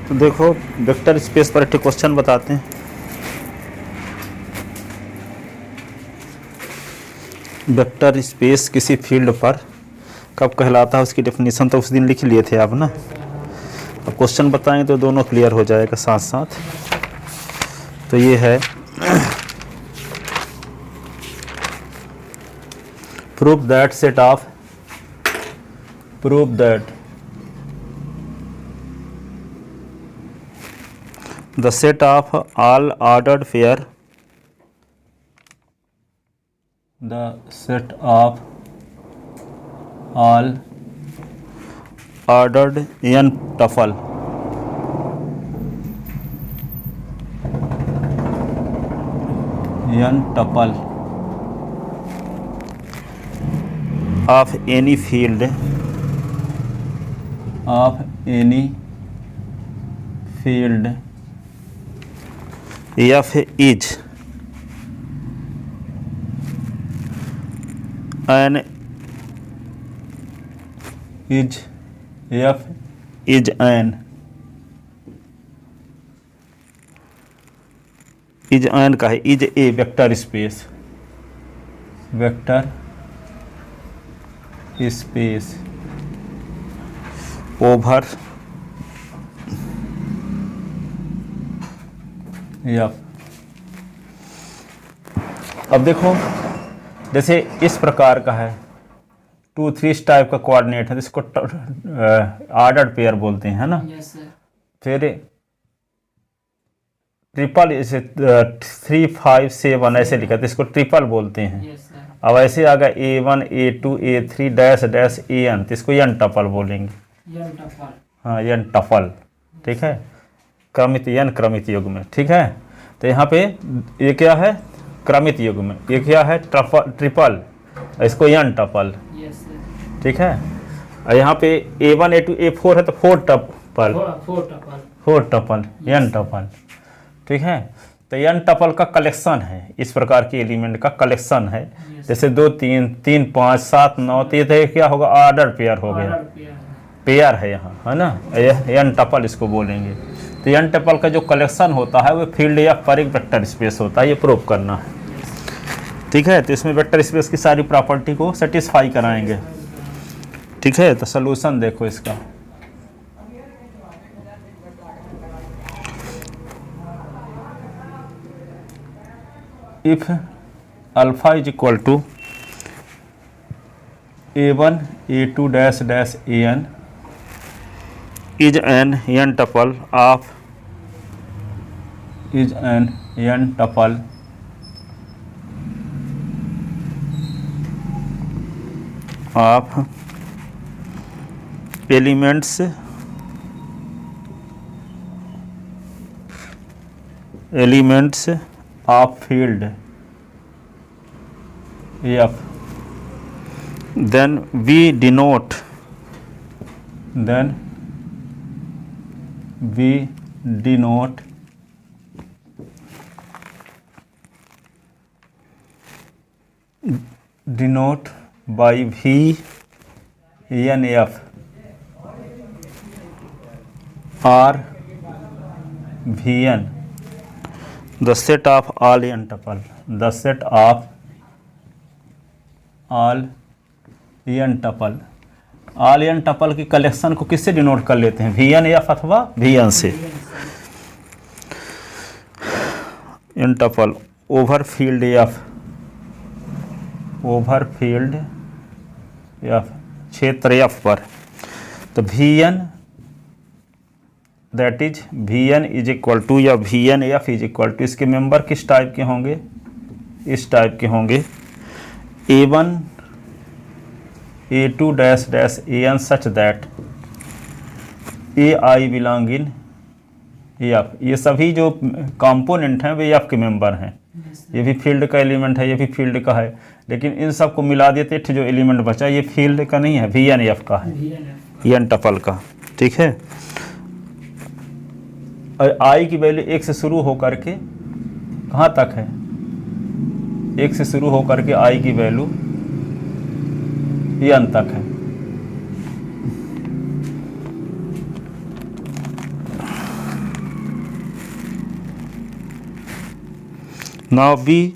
तो देखो vector space पर एक क्वेश्चन बताते हैं। वेक्टर स्पेस किसी फील्ड पर कब कहलाता है, उसकी डेफिनेशन तो उस दिन लिख लिए थे आप ना। अब क्वेश्चन बताएंगे तो दोनों क्लियर हो जाएगा साथ साथ। तो ये है prove that the set of all ordered pair n tuple of any field f is an का है is a vector space over F. अब देखो जैसे इस प्रकार का है 2 3 टाइप का कोऑर्डिनेट है, जिसको ऑर्डर्ड पेयर बोलते हैं ना। Yes sir. फिर ट्रिपल इसे 3 5 7 ऐसे लिखा था, इसको ट्रिपल बोलते हैं। Yes sir. अब ऐसे आ गया A1 A2 A3 dash dash AN, तो इसको n टपल बोलेंगे। हाँ n टपल, ठीक है, क्रमित n क्रमित युग में, ठीक है। तो यहाँ पे ये क्या है क्रमित युग में, ये क्या है ट्रिपल, इसको n टपल, ठीक है। और यहाँ पे A1 A2 A4 है तो 4 टपल n टपल, ठीक है। तो n टपल का कलेक्शन है, इस प्रकार के एलिमेंट का कलेक्शन है। जैसे 2 3 3 5 7 9, तो ये क्या होगा ऑर्डर पेयर हो गया, पेयर है यहाँ, है ना, n टपल इसको बोलेंगे। तो n टपल का जो कलेक्शन होता है वो फील्ड या पर एक वेक्टर स्पेस होता है, ये प्रूव करना है, ठीक है। तो इसमें वेक्टर स्पेस की सारी प्रॉपर्टी को सेटिस्फाई कराएंगे, ठीक है। तो सलूशन देखो इसका, if alpha is equal to A1 A2 dash dash AN is an n tuple of elements of field F, then we denote by VNF or Vn the set of all n tuple, all n tuple की collection को किससे denote कर लेते हैं, VNF अथवा Vn से। n tuple over field F क्षेत्र F पर, तो Vn that is Vn is equal to या VNF इज इक्वल टू, इसके मेंबर किस टाइप के होंगे, इस टाइप के होंगे A1 A2 dash dash AN such that AI belong in F। ये सभी जो कंपोनेंट हैं वे F के मेंबर हैं। ये भी फील्ड का एलिमेंट है, ये भी फील्ड का है, लेकिन इन सब को मिला देते जो एलिमेंट बचा ये फील्ड का नहीं है, VNF का है, n टपल का, ठीक है। और I की वैल्यू 1 से शुरू होकर के कहाँ तक है, 1 से शुरू होकर के I की वैल्यू n तक है। Now we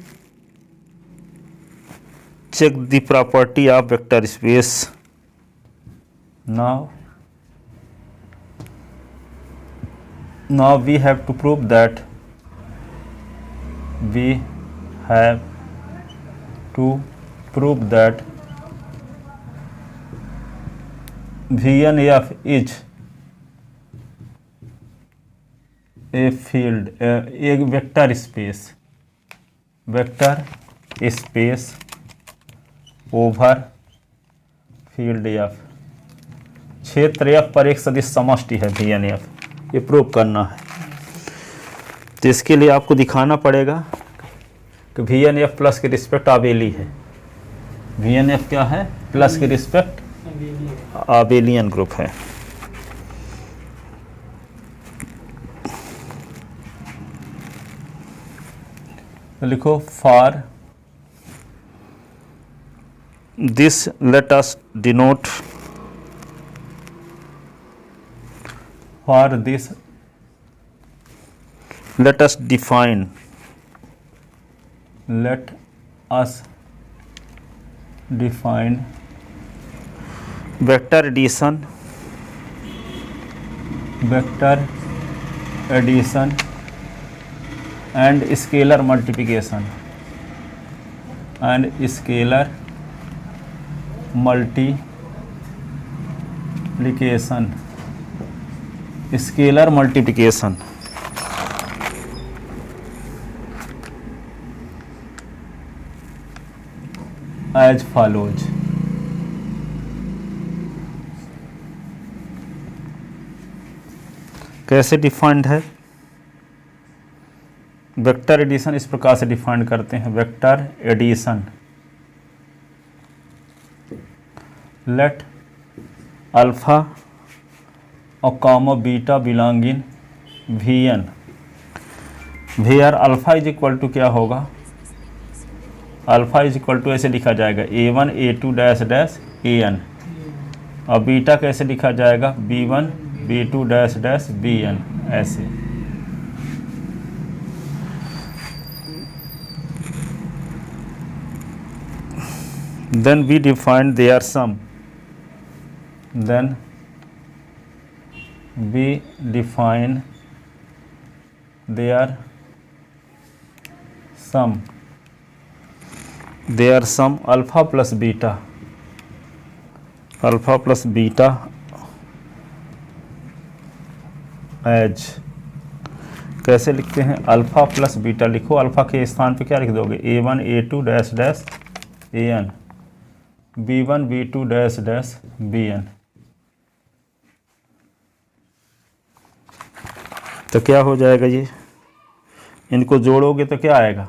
check the property of vector space. Now we have to prove that VNF is a field, a vector space over field F, क्षेत्र F पर एक सदिश समष्टि है VNF, ये प्रूव करना है। तो इसके लिए आपको दिखाना पड़ेगा कि VNF प्लस के रिस्पेक्ट आबेली है। VNF क्या है? प्लस के रिस्पेक्ट आबेलियन ग्रुप है। तो लिखो for this let us denote, for this let us define vector addition and scalar multiplication as follows। कैसे डिफाइंड है? वेक्टर एडिशन इस प्रकार से डिफाइन करते हैं। वेक्टर एडिशन, लेट अल्फा और comma beta belong in VN, where alpha is equal to क्या होगा? अल्फा इज इक्वल टू ऐसे लिखा जाएगा A1 A2 dash dash AN, और बीटा कैसे लिखा जाएगा? B1 B2 dash dash BN, ऐसे। Then we define their sum, their sum alpha plus beta as, कैसे लिखते हैं? अल्फा प्लस बीटा लिखो, अल्फा के स्थान पे क्या लिख दोगे? A1 A2 dash dash AN, B1 B2 dash dash BN। तो क्या हो जाएगा? ये इनको जोड़ोगे तो क्या आएगा?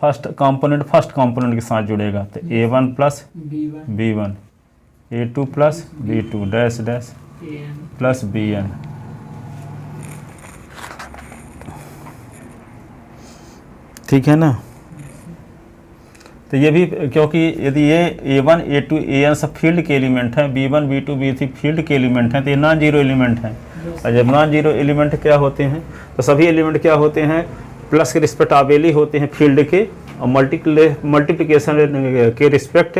फर्स्ट कंपोनेंट के साथ जुड़ेगा, तो A1 plus B1, A2 plus B2 dash dash plus BN। ठीक है ना? तो ये भी, क्योंकि यदि ये A1 A2 AN सब फील्ड के एलिमेंट हैं, B1 B2 B3 फील्ड के एलिमेंट हैं, तो ये नॉन जीरो एलिमेंट हैं। और जब नॉन जीरो एलिमेंट क्या होते हैं? तो सभी एलिमेंट क्या होते हैं? प्लस के रिस्पेक्ट आबेली होते हैं फील्ड के, और मल्टीप्लिकेशन के रिस्पेक्ट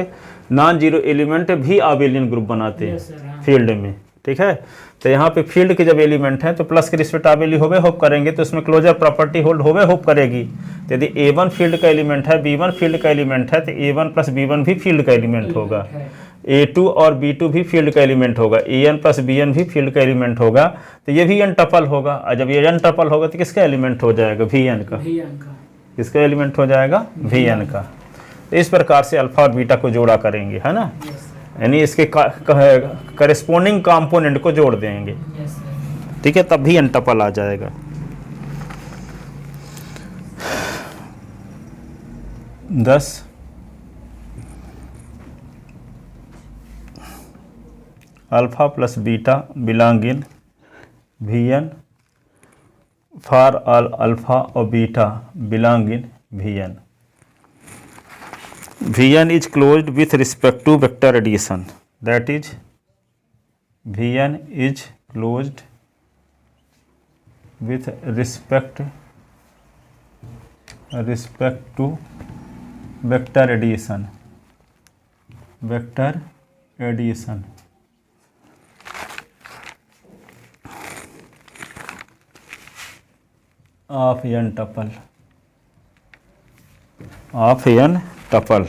नॉन जीरो एलिमेंट भी आबेलियन ग्रुप बनाते हैं फील्ड में। ठीक है? तो यहाँ पे फील्ड के जब एलिमेंट हैं तो प्लस के रिस्पेक्ट आबेली होवे होप करेंगे, तो उसमें क्लोजर प्रॉपर्टी होल्ड होवे होप करेगी। तो यदि A1 फील्ड का एलिमेंट है, B1 फील्ड का एलिमेंट है, तो A1 प्लस B1 भी फील्ड का एलिमेंट होगा, A2 और B2 भी फील्ड का एलिमेंट होगा, AN प्लस BN भी फील्ड का एलिमेंट होगा। तो ये भी n टपल होगा, और जब ये n टपल होगा तो किसका एलिमेंट हो जाएगा? VN का। किसका एलिमेंट हो जाएगा? VN का। तो इस प्रकार से अल्फा और बीटा को जोड़ा करेंगे, है ना? यानी इसके करेस्पोंडिंग कंपोनेंट को जोड़ देंगे। ठीक है? तब भी n टपल आ जाएगा। दस alpha plus beta belong in VN for all alpha और beta belong in VN। VN is closed with respect to vector addition, that is VN is closed with respect respect to vector addition of n tuple.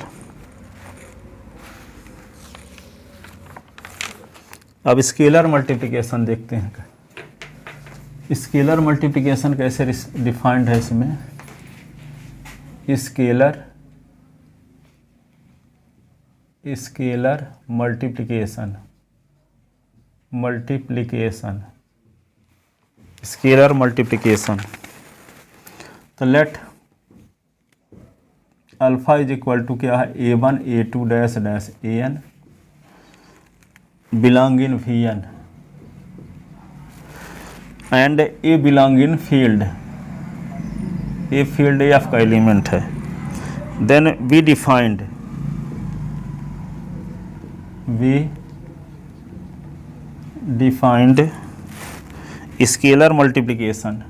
अब scalar multiplication देखते हैं। Scalar multiplication कैसे defined है इसमें। Scalar multiplication scalar multiplication. तो let alpha is equal to क्या है, a1 a2 dash dash an belong in Vn and A belong in field, A field F का एलिमेंट है। Then we defined scalar multiplication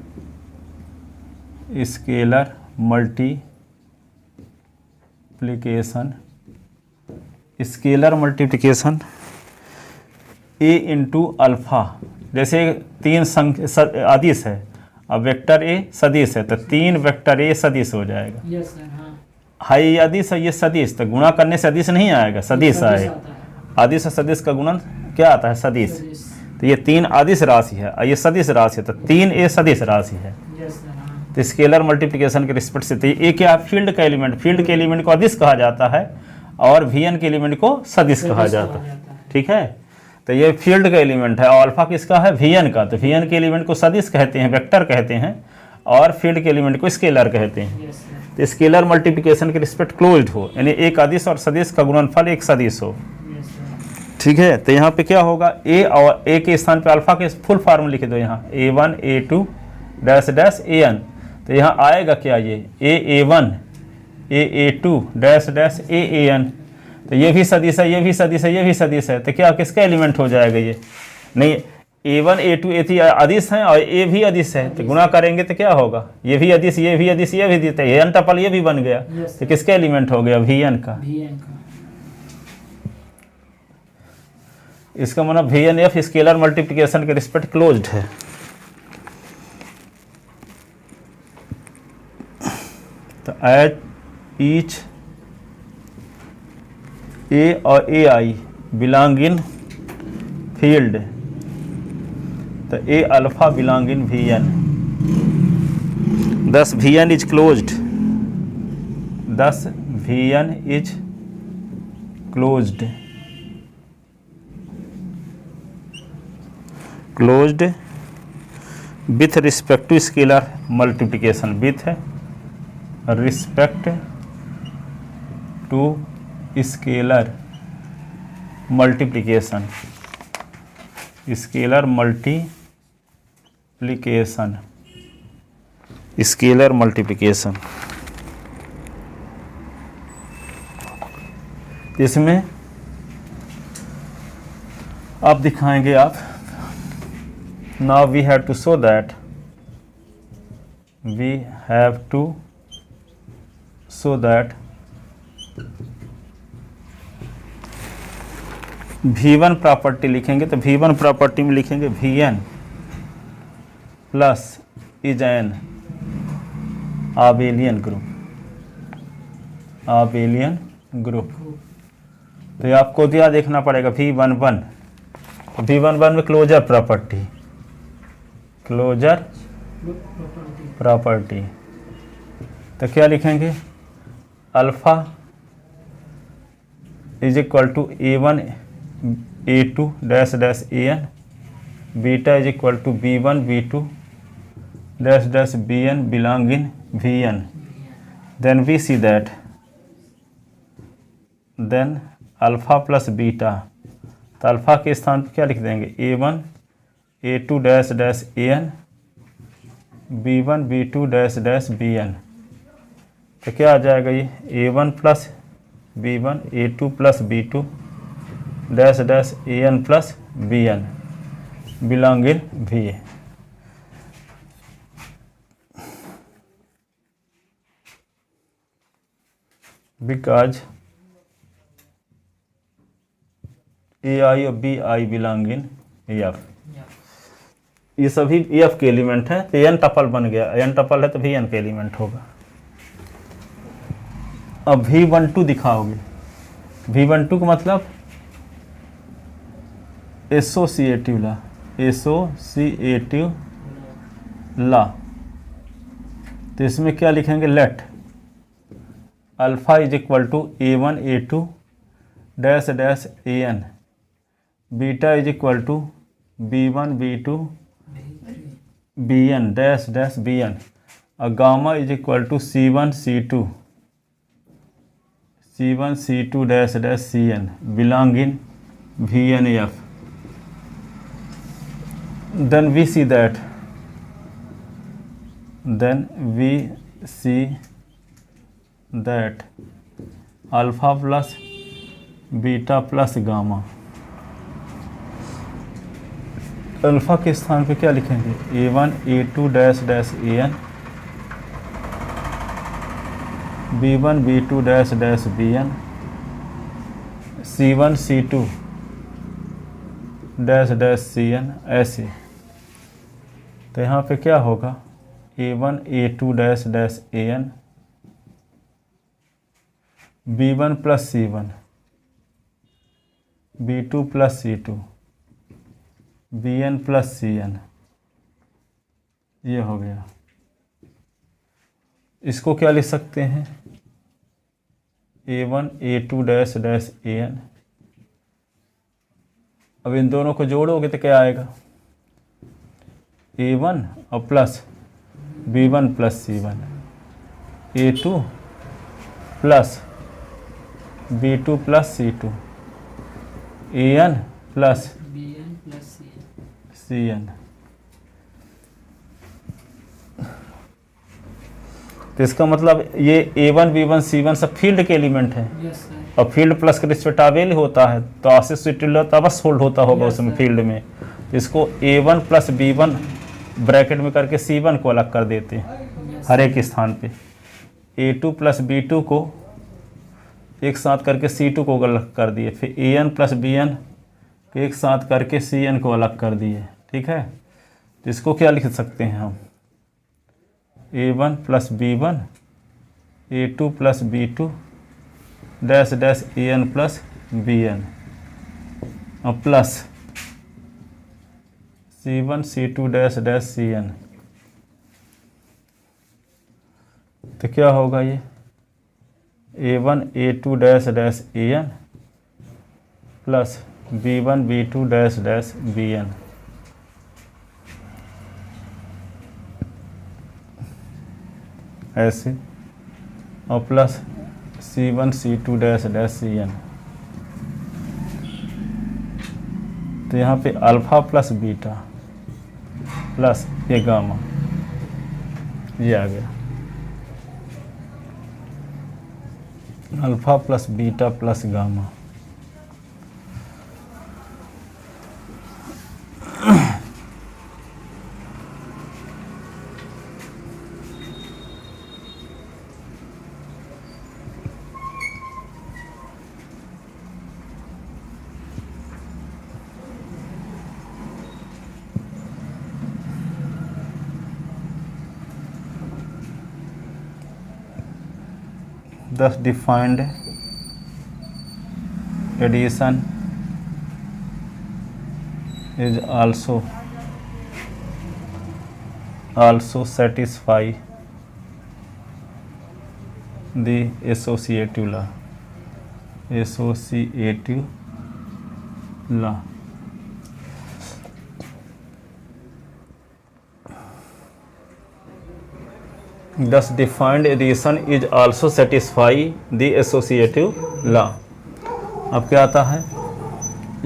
A into alpha. जैसे तीन अदिश है, अब वेक्टर ए सदिश है तो 3 वेक्टर ए सदिश हो जाएगा। यस सर, हाँ। हाई अदिश है ये सदिश, तो गुणा करने से अदिश नहीं आएगा, सदिश आएगा। अदिश और सदिश का गुणन क्या आता है, सदिश। तो ये 3 अदिश राशि है और ये सदिश राशि है, तो 3 ए सदिश राशि है। यस सर, हाँ। तो स्केलर मल्टीप्लिकेशन के रिस्पेक्ट से ए क्या, फील्ड का एलिमेंट, फील्ड के एलिमेंट को अदिश कहा जाता है और Vn के एलिमेंट को सदिश कहा जाता है। ठीक है, तो ये फील्ड का एलिमेंट है और अल्फा किसका है, Vn का। तो Vn के एलिमेंट को सदिश कहते हैं, वेक्टर कहते हैं, और फील्ड के एलिमेंट को स्केलर कहते हैं। तो स्केलर मल्टीप्लिकेशन के रिस्पेक्ट क्लोज्ड हो, यानी एक अदिश और सदिश का गुणनफल एक सदिश हो। ठीक है, तो यहाँ पे क्या होगा, ए और ए के स्थान पे अल्फा के फुल फॉर्म लिख दो यहाँ, a1 a2 dash dash an। तो यहाँ आएगा क्या, ये a1 a2 dash dash an। तो ये भी सदिश है, ये भी सदिश है, ये भी सदिश है, तो क्या किसका एलिमेंट हो जाएगा ये, नहीं a1 a2 a3 अदिश हैं और ए भी अदिश है, तो गुणा करेंगे तो क्या होगा, ये भी अदिश, ये भी अदिश, ये भी अदिश, ये n टपल ये भी बन गया। तो किसका एलिमेंट हो गया, Vn का। इसका मतलब Vn स्केलर मल्टीप्लिकेशन के रिस्पेक्ट क्लोज्ड है। तो एट ईच ए और ए आई बिलोंग इन फील्ड, तो A alpha belong in Vn, thus Vn is closed, closed with respect to scalar multiplication, with respect to scalar multiplication, scalar multiplication. इसमें आप दिखाएंगे आप, now we have to show that V1 property लिखेंगे, तो V1 property में लिखेंगे Vn plus is an abelian group. तो ये आपको क्या देखना पड़ेगा, V11, तो V11 में क्लोजर प्रॉपर्टी, तो क्या लिखेंगे, alpha is equal to a1 a2 dash dash an, beta is equal to b1 b2 dash dash bn belong in Vn। Then we see that then alpha plus beta, तो alpha के स्थान पर क्या लिख देंगे, a1 a2 dash dash an b1 b2 dash dash bn। तो क्या आ जाएगा, ये a1 plus b1 a2 plus b2 dash dash an plus bn belong in V। Because A I और B I belong in F. ये सभी F के element हैं, तो एन टपल बन गया। एन टपल है तो भी एन के एलिमेंट होगा। अब V12 दिखाओगे। V12 का मतलब एसोसिएटिव ला, एसोसिएटिव ला। तो इसमें क्या लिखेंगे, let alpha is equal to A1 A2 dash dash AN, beta is equal to B1 B2 BN dash dash BN, और gamma is equal to C1 C2 dash dash CN belong in VNF। then we see that alpha plus beta plus gamma. Alpha के स्थान पे क्या लिखेंगे, A1 A2 dash dash AN, B1 B2 dash dash BN, C1 C2 dash dash CN, ऐसे। तो यहाँ पे क्या होगा, A1 A2 dash dash AN, B1 plus C1, B2 plus C2, BN plus CN, ये हो गया। इसको क्या लिख सकते हैं, A1 A2 dash dash AN। अब इन दोनों को जोड़ोगे तो क्या आएगा, A1 और plus B1 plus C1, A2 plus B2 plus C2, AN plus BN plus CN। तो इसका मतलब ये A1 B1 C1 सब फील्ड के एलिमेंट हैं। Yes sir. और फील्ड प्लस के रिस्पेक्टावेल होता है, तो एसोसिएटिव बस होल्ड होता होगा उसमें फील्ड में। तो इसको A1 प्लस B1 ब्रैकेट में करके C1 को अलग कर देते हैं हर एक स्थान पे। A2 प्लस B2 को एक साथ करके C2 को अलग कर दिए, फिर AN प्लस BN को एक साथ करके CN को अलग कर दिए। ठीक है, तो इसको क्या लिख सकते हैं हम, A1 plus B1 A2 plus B2 dash dash AN plus BN और plus C1 C2 dash dash CN। तो क्या होगा ये, A1 A2 dash dash AN plus B1 B2 dash dash BN। ऐसे, और plus C1 C2 dash dash CN। तो यहाँ पे अल्फा प्लस बीटा प्लस ये गामा, ये आ गया alpha plus beta plus gamma. Thus defined addition is also satisfy the associative law. Thus defined addition is also satisfy the associative law. अब क्या आता है,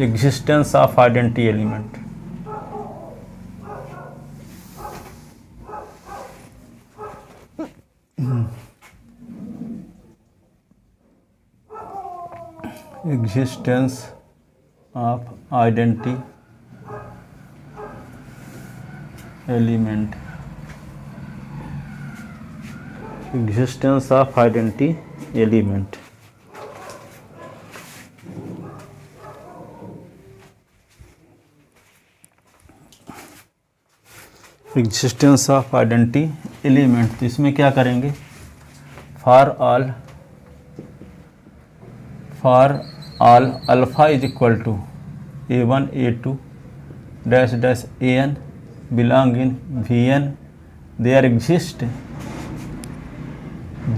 existence of identity element। existence of identity element, existence of identity element। Existence of identity element, तो इसमें क्या करेंगे, for all alpha is equal to a1 a2 dash dash an belong in Vn there exist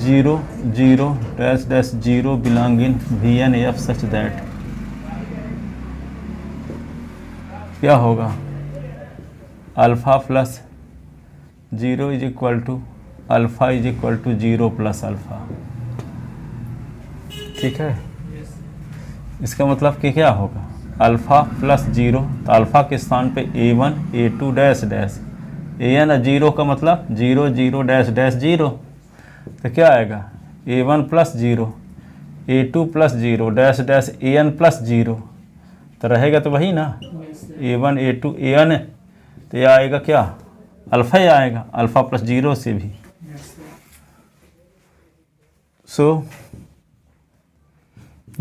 0 0 dash dash 0 belong in Vn f such that क्या होगा, alpha plus 0 is equal to alpha is equal to 0 plus alpha. ठीक है, इसका मतलब कि क्या होगा, alpha plus 0, तो अल्फ़ा के स्थान पे a1 a2 dash dash an 0 का मतलब 0 0 डैश डैश 0, तो क्या आएगा a1 plus 0 a2 plus 0 dash dash an plus 0, तो रहेगा तो वही ना a1 a2 an, तो यह आएगा क्या, अल्फ़ा ही आएगा, अल्फ़ा प्लस 0 से भी। So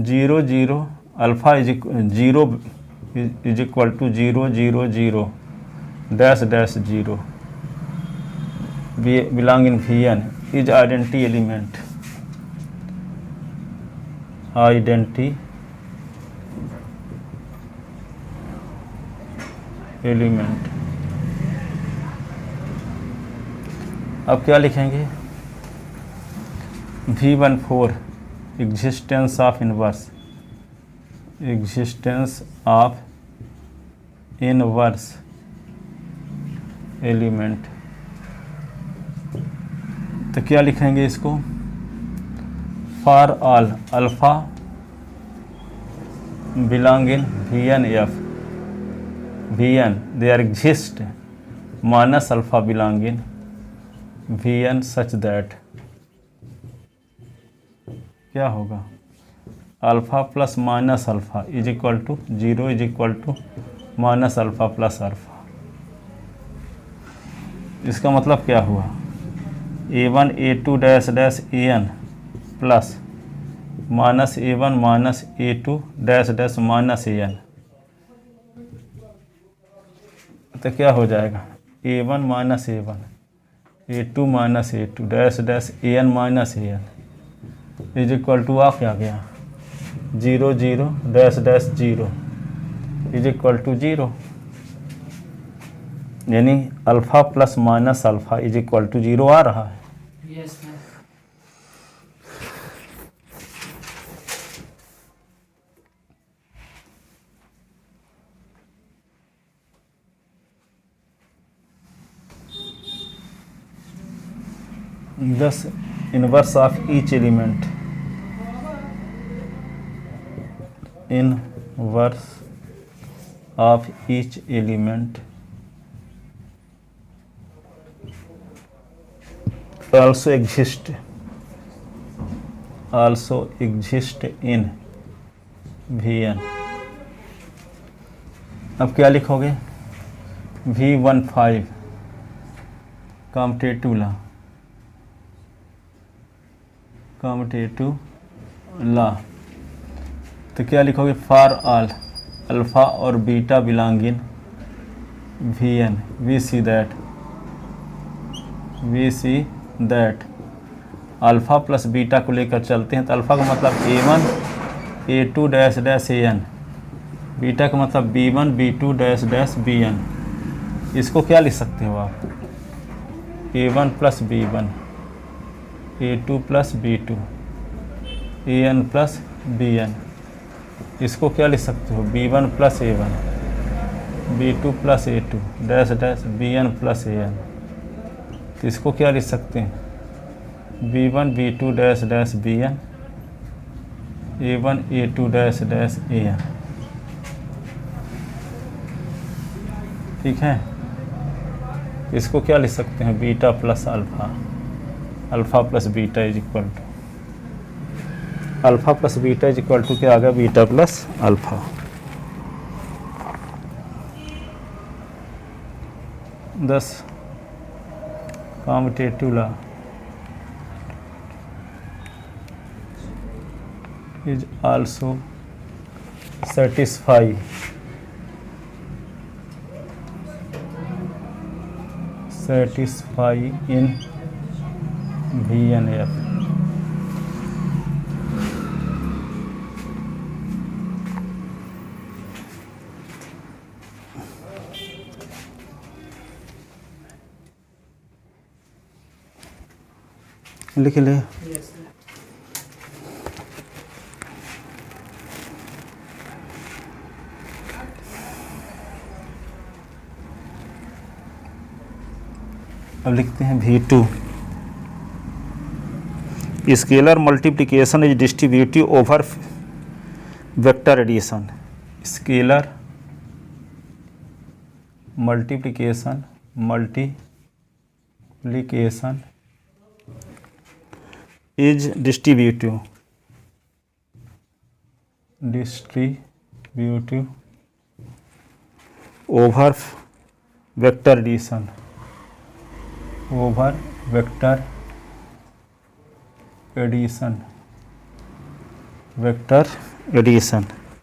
0 0 alpha is 0 is equal to 0 0 0 dash dash 0 belong in Vn is identity element, identity element. अब क्या लिखेंगे, V14 existence of inverse, existence of inverse element, तो क्या लिखेंगे इसको, for all alpha belong in Vn f Vn there exist minus alpha belong in Vn such that क्या होगा, alpha plus minus alpha is equal to 0 is equal to minus alpha plus alpha. इसका मतलब क्या हुआ, a1 a2 dash dash an plus minus a1 minus a2 dash dash minus an, तो क्या हो जाएगा a1 minus a1 a2 minus a2 dash dash an minus an is equal to आ क्या गया 0 0 dash dash 0 is equal to 0, यानी alpha plus minus alpha is equal to 0 आ रहा है। Yes, sir. Thus inverse of each element, inverse of each element also exist in Vn। अब क्या लिखोगे, V15 कॉम्पिटेटिव लॉ, तो क्या लिखोगे, फॉर ऑल अल्फ़ा और beta belong in Vn we see that alpha plus beta को लेकर चलते हैं, तो अल्फ़ा का मतलब a1 a2 dash dash an, beta का मतलब b1 b2 dash dash bn। इसको क्या लिख सकते हो आप, a1 plus b1 a2 plus b2 an plus bn। इसको क्या लिख सकते हो, b1 plus a1 b2 plus a2 dash dash bn plus an। तो इसको क्या लिख सकते हैं, b1 b2 dash dash bn a1 a2 dash dash an। ठीक है, इसको क्या लिख सकते हैं, beta plus alpha, alpha plus beta is equal to alpha plus beta is equal to क्या आ गया, beta plus alpha. 10 competitive law is also satisfy in VNF। लिख ले। अब लिखते हैं V2। Scalar multiplication is distributive over vector addition. Scalar multiplication is distributive over vector addition. Vector addition